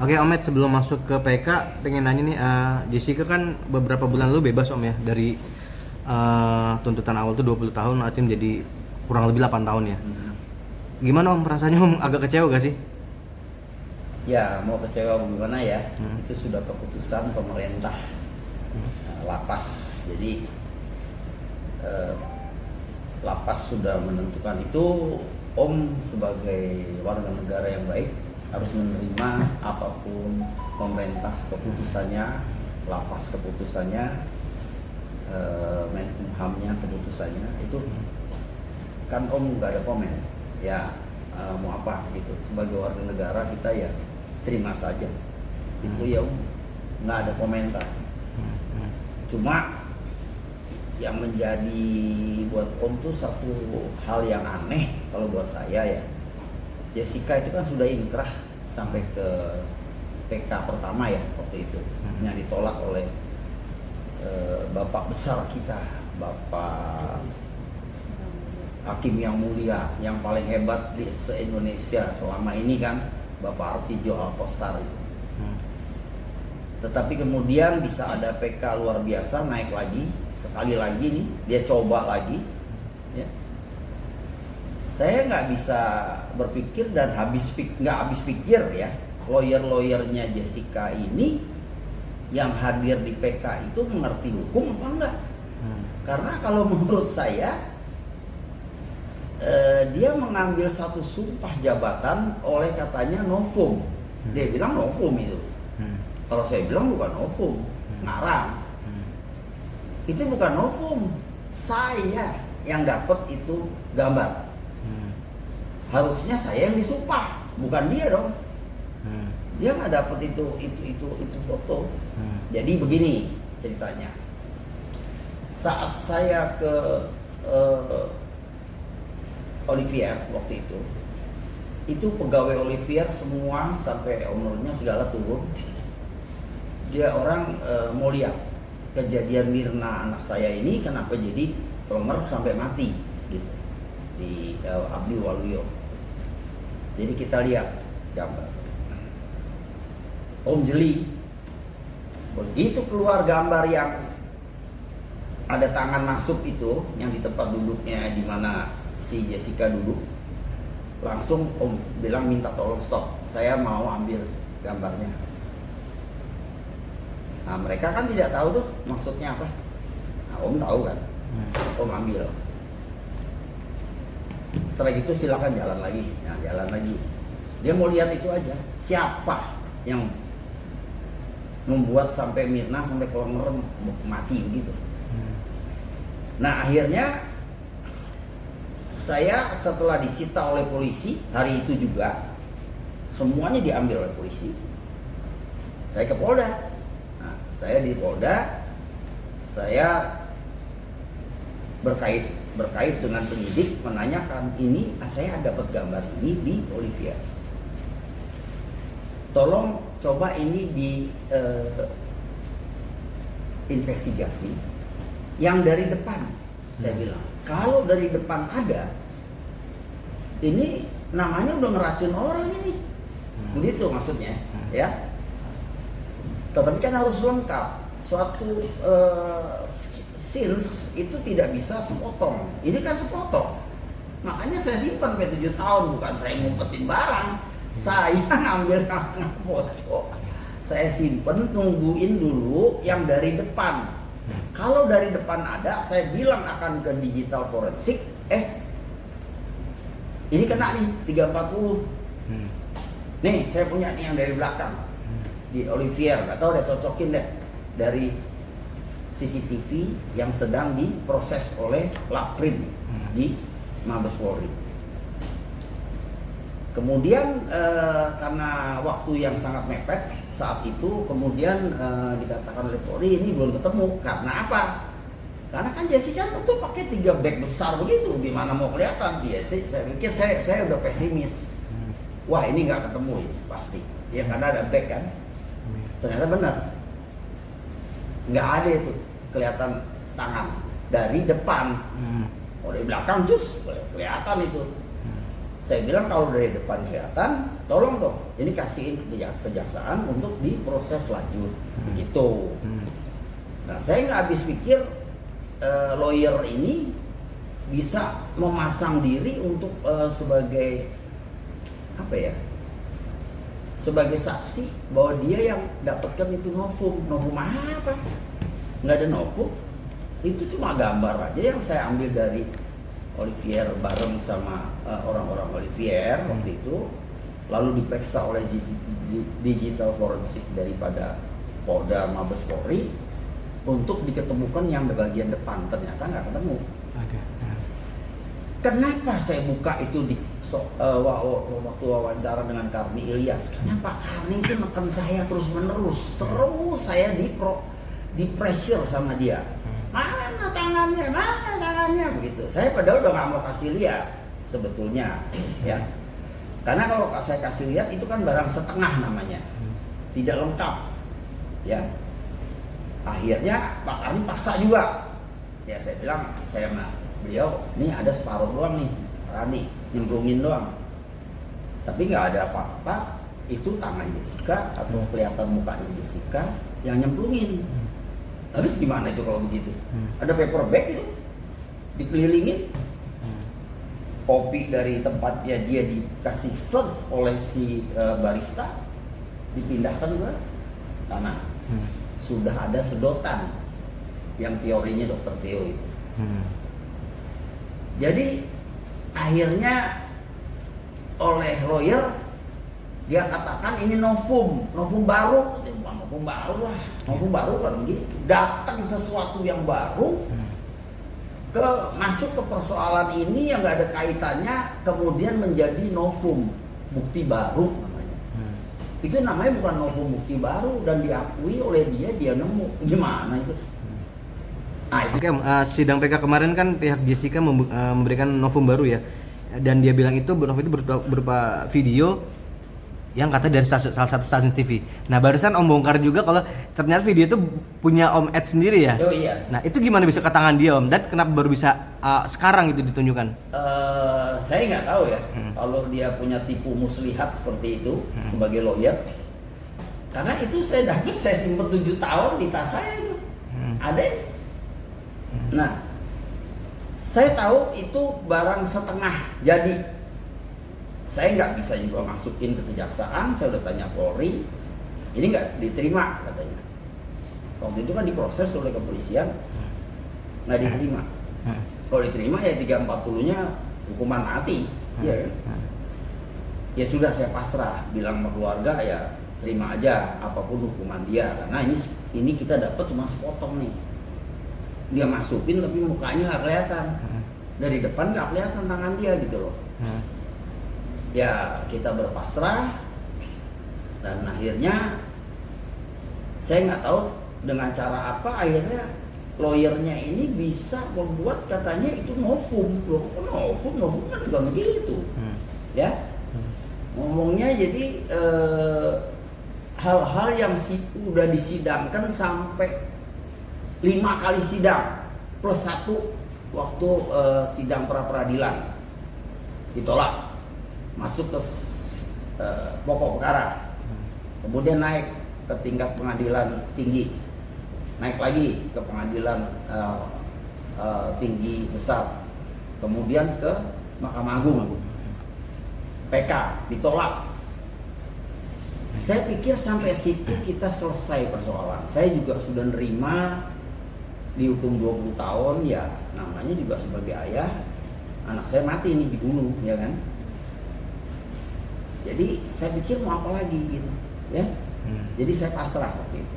Oke Om Ed, sebelum masuk ke PK, pengen nanya nih, Jessica kan beberapa bulan lalu bebas Om ya, dari tuntutan awal tuh 20 tahun, artinya jadi kurang lebih 8 tahun ya. Gimana Om rasanya Om, agak kecewa gak sih? Ya, mau kecewa gimana ya? Itu sudah keputusan pemerintah lapas. Jadi lapas sudah menentukan itu. Om sebagai warga negara yang baik harus menerima apapun pemerintah keputusannya, lapas keputusannya, Menkumhamnya keputusannya. Itu kan Om nggak ada komen. Ya mau apa gitu. Sebagai warga negara kita ya terima saja. Itu ya Om, nggak ada komentar. Cuma yang menjadi buat Om tuh satu hal yang aneh kalau buat saya ya. Jessica itu kan sudah inkrah sampai ke PK pertama ya waktu itu, yang ditolak oleh bapak besar kita, Bapak Hakim yang mulia, yang paling hebat di se-Indonesia selama ini kan, Bapak Artijo Alkostar itu. Tetapi kemudian bisa ada PK luar biasa, naik lagi, sekali lagi nih, dia coba lagi. Ya. Saya nggak bisa berpikir dan nggak habis pikir ya, lawyer-lawyernya Jessica ini yang hadir di PK itu mengerti hukum apa enggak? Karena kalau menurut saya, dia mengambil satu sumpah jabatan oleh katanya novum. Dia bilang novum itu. Kalau saya bilang bukan novum, ngarang. Itu bukan novum, saya yang dapat itu gambar. Harusnya saya yang disumpah, bukan dia dong. Dia nggak dapat itu foto. Jadi begini ceritanya. Saat saya ke Olivier waktu itu pegawai Olivier semua sampai ownernya segala turun. Dia orang mau lihat kejadian Mirna anak saya ini kenapa jadi Romer sampai mati gitu di Abdi Waluyo. Jadi kita lihat gambar. Om jeli. Begitu keluar gambar yang ada tangan masuk itu, yang di tempat duduknya di mana si Jessica duduk, langsung Om bilang minta tolong stop. Saya mau ambil gambarnya. Nah mereka kan tidak tahu tuh maksudnya apa. Nah Om tahu kan, Om ambil. Setelah itu silakan jalan lagi. Nah jalan lagi. Dia mau lihat itu aja. Siapa yang membuat sampai Mirna sampai Kolmer mati begitu. Nah akhirnya saya setelah disita oleh polisi hari itu juga, semuanya diambil oleh polisi. Saya ke Polda. Saya di Polda, saya berkait dengan penyidik menanyakan ini, saya dapat gambar ini di Olivier. Tolong coba ini di investigasi yang dari depan. Saya bilang, kalau dari depan ada, ini namanya udah ngeracun orang ini. Begitu maksudnya, ya. Tetapi kan harus lengkap. Suatu scenes itu tidak bisa sepotong. Ini kan sepotong. Makanya saya simpan sampai 7 tahun. Bukan saya ngumpetin barang. Saya ngambil foto. Saya simpen, tungguin dulu yang dari depan. Kalau dari depan ada, saya bilang akan ke digital forensik. Ini kena nih 340. Nih saya punya nih yang dari belakang. Di Olivier, nggak tahu udah cocokin deh dari CCTV yang sedang diproses oleh Laprim di Mabes Polri. Kemudian karena waktu yang sangat mepet saat itu, kemudian dikatakan oleh Polri ini belum ketemu. Karena apa? Karena kan Jessica tuh pakai 3 bag besar begitu, gimana mau kelihatan? Saya pikir saya udah pesimis. Wah ini nggak ketemu ini pasti. Ya karena ada bag kan. Ternyata benar, nggak ada itu kelihatan tangan dari depan. Dari belakang jus kelihatan itu. Saya bilang kalau dari depan kelihatan, tolong dong, ini kasihin ke kejaksaan untuk diproses lanjut, begitu. Nah, saya nggak habis pikir lawyer ini bisa memasang diri untuk sebagai apa ya? Sebagai saksi bahwa dia yang dapatkan itu novum. Novum apa? Nggak ada novum. Itu cuma gambar aja yang saya ambil dari Olivier bareng sama orang-orang Olivier waktu itu, lalu diperiksa oleh digital forensik daripada Polda Mabes Polri untuk diketemukan yang di bagian depan, ternyata nggak ketemu. Kenapa saya buka itu di waktu wawancara dengan Karni Ilyas? Karena Pak Karni itu neken saya terus saya di pressure sama dia. Mana tangannya begitu. Saya padahal udah nggak mau kasih lihat sebetulnya, ya. Karena kalau saya kasih lihat itu kan barang setengah namanya, tidak lengkap, ya. Akhirnya Pak Karni paksa juga. Ya saya bilang, beliau, ini ada separuh doang nih, Pak Karni, nyemplungin doang. Tapi nggak ada apa-apa, itu tangan Jessica atau kelihatan mukanya Jessica yang nyemplungin. Habis gimana itu kalau begitu? Ada paper bag itu dikelilingin, kopi dari tempatnya dia dikasih serve oleh si barista, dipindahkan ke tanah. Sudah ada sedotan yang teorinya Dr. Theo itu. Jadi akhirnya oleh lawyer dia katakan ini novum baru. Bukan novum baru lah, novum baru kan gitu. Datang sesuatu yang baru, masuk ke persoalan ini yang nggak ada kaitannya, kemudian menjadi novum, bukti baru namanya. Itu namanya bukan novum bukti baru dan diakui oleh dia nemu. Gimana itu? Oke, sidang PK kemarin kan pihak Jessica memberikan novum baru ya, dan dia bilang itu novum itu berupa video yang kata dari salah satu stasiun TV. Nah, barusan Om bongkar juga kalau ternyata video itu punya Om Ed sendiri ya. Oh iya. Nah, itu gimana bisa ke tangan dia Om? Dan kenapa baru bisa sekarang itu ditunjukkan? Saya nggak tahu ya. Kalau dia punya tipu muslihat seperti itu sebagai lawyer. Karena itu saya simpen 7 tahun di tas saya itu. Ada ini. Nah, saya tahu itu barang setengah jadi. Saya nggak bisa juga masukin ke kejaksaan, saya udah tanya Polri, ini nggak diterima katanya. Waktu itu kan diproses oleh kepolisian, nggak diterima. Kalau diterima ya 340-nya hukuman mati, ya kan? Ya sudah saya pasrah, bilang sama keluarga ya terima aja apapun hukuman dia, karena ini kita dapat cuma sepotong nih. Dia masukin tapi mukanya nggak kelihatan, dari depan nggak kelihatan tangan dia gitu loh. Ya kita berpasrah dan akhirnya saya nggak tahu dengan cara apa akhirnya lawyernya ini bisa membuat katanya itu novum. Novum kan bukan begitu, ya. Ngomongnya jadi hal-hal yang udah disidangkan sampai 5 kali sidang plus 1 waktu sidang pra peradilan ditolak. Masuk ke pokok perkara, kemudian naik ke tingkat pengadilan tinggi, naik lagi ke pengadilan tinggi besar, kemudian ke Mahkamah Agung, PK ditolak. Saya pikir sampai situ kita selesai persoalan. Saya juga sudah nerima dihukum 20 tahun, ya namanya juga sebagai ayah, anak saya mati nih dibunuh, ya kan? Jadi saya pikir mau apa lagi gitu, ya. Jadi saya pasrah waktu itu.